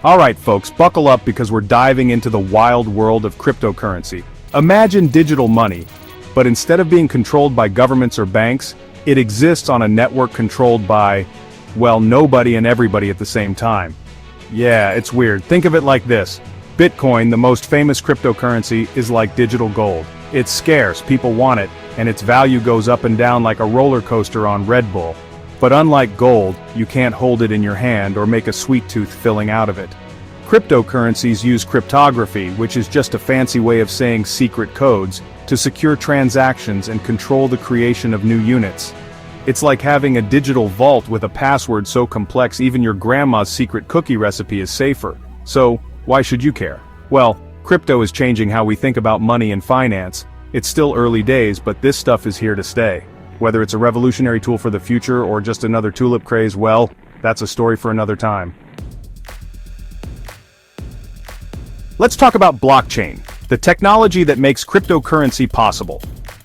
Alright folks, buckle up because we're diving into the wild world of cryptocurrency. Imagine digital money, but instead of being controlled by governments or banks, it exists on a network controlled by, well, nobody and everybody at the same time. Yeah, it's weird. Think of it like this. Bitcoin, the most famous cryptocurrency, is like digital gold. It's scarce, people want it, and its value goes up and down like a roller coaster on Red Bull. But unlike gold, you can't hold it in your hand or make a sweet tooth filling out of it. Cryptocurrencies use cryptography, which is just a fancy way of saying secret codes, to secure transactions and control the creation of new units. It's like having a digital vault with a password so complex even your grandma's secret cookie recipe is safer. So, why should you care? Well, crypto is changing how we think about money and finance. It's still early days, but this stuff is here to stay. Whether it's a revolutionary tool for the future or just another tulip craze, well, that's a story for another time. Let's talk about blockchain, the technology that makes cryptocurrency possible.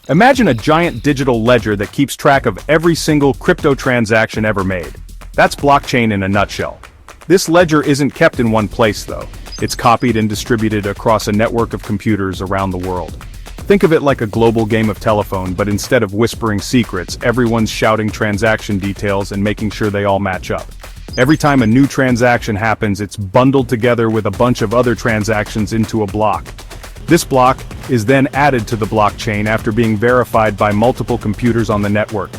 Imagine a giant digital ledger that keeps track of every single crypto transaction ever made. That's blockchain in a nutshell. This ledger isn't kept in one place though. It's copied and distributed across a network of computers around the world. Think of it like a global game of telephone, but instead of whispering secrets, everyone's shouting transaction details and making sure they all match up. Every time a new transaction happens, it's bundled together with a bunch of other transactions into a block. This block is then added to the blockchain after being verified by multiple computers on the network.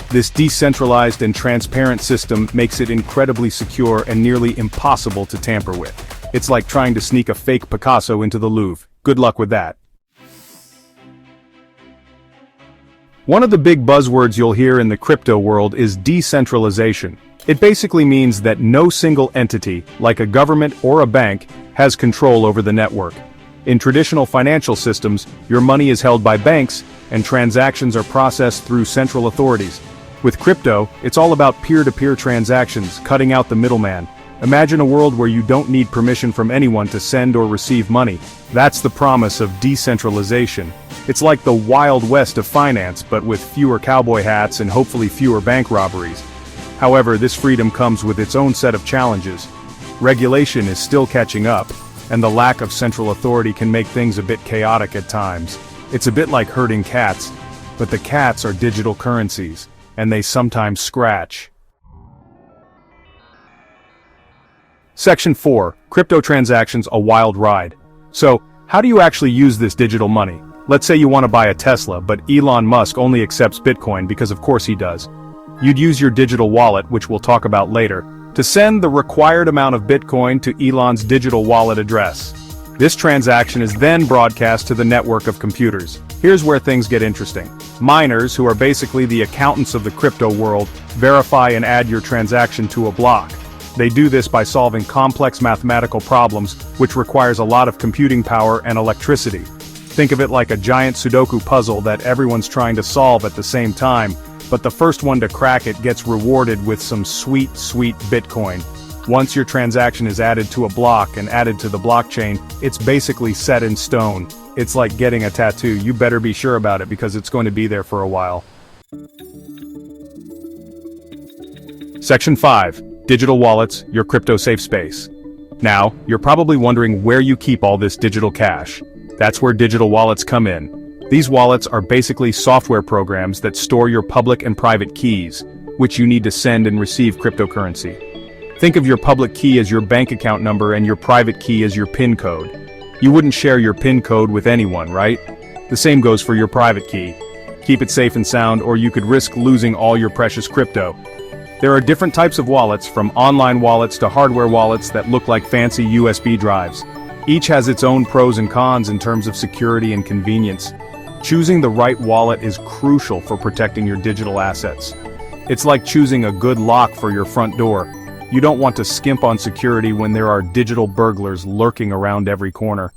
This decentralized and transparent system makes it incredibly secure and nearly impossible to tamper with. It's like trying to sneak a fake Picasso into the Louvre. Good luck with that. One of the big buzzwords you'll hear in the crypto world is decentralization. It basically means that no single entity, like a government or a bank, has control over the network. In traditional financial systems, your money is held by banks, and transactions are processed through central authorities. With crypto, it's all about peer-to-peer transactions, cutting out the middleman. Imagine a world where you don't need permission from anyone to send or receive money. That's the promise of decentralization. It's like the Wild West of finance, but with fewer cowboy hats and hopefully fewer bank robberies. However, this freedom comes with its own set of challenges. Regulation is still catching up, and the lack of central authority can make things a bit chaotic at times. It's a bit like herding cats, but the cats are digital currencies, and they sometimes scratch. Section 4. Crypto transactions, a wild ride. So, how do you actually use this digital money? Let's say you want to buy a Tesla, but Elon Musk only accepts Bitcoin because of course he does. You'd use your digital wallet, which we'll talk about later, to send the required amount of Bitcoin to Elon's digital wallet address. This transaction is then broadcast to the network of computers. Here's where things get interesting. Miners, who are basically the accountants of the crypto world, verify and add your transaction to a block. They do this by solving complex mathematical problems, which requires a lot of computing power and electricity. Think of it like a giant Sudoku puzzle that everyone's trying to solve at the same time, but the first one to crack it gets rewarded with some sweet, sweet Bitcoin. Once your transaction is added to a block and added to the blockchain, it's basically set in stone. It's like getting a tattoo. You better be sure about it because it's going to be there for a while. Section 5. Digital wallets, your crypto safe space. Now, you're probably wondering where you keep all this digital cash. That's where digital wallets come in. These wallets are basically software programs that store your public and private keys, which you need to send and receive cryptocurrency. Think of your public key as your bank account number and your private key as your PIN code. You wouldn't share your PIN code with anyone, right? The same goes for your private key. Keep it safe and sound, or you could risk losing all your precious crypto. There are different types of wallets, from online wallets to hardware wallets that look like fancy USB drives. Each has its own pros and cons in terms of security and convenience. Choosing the right wallet is crucial for protecting your digital assets. It's like choosing a good lock for your front door. You don't want to skimp on security when there are digital burglars lurking around every corner.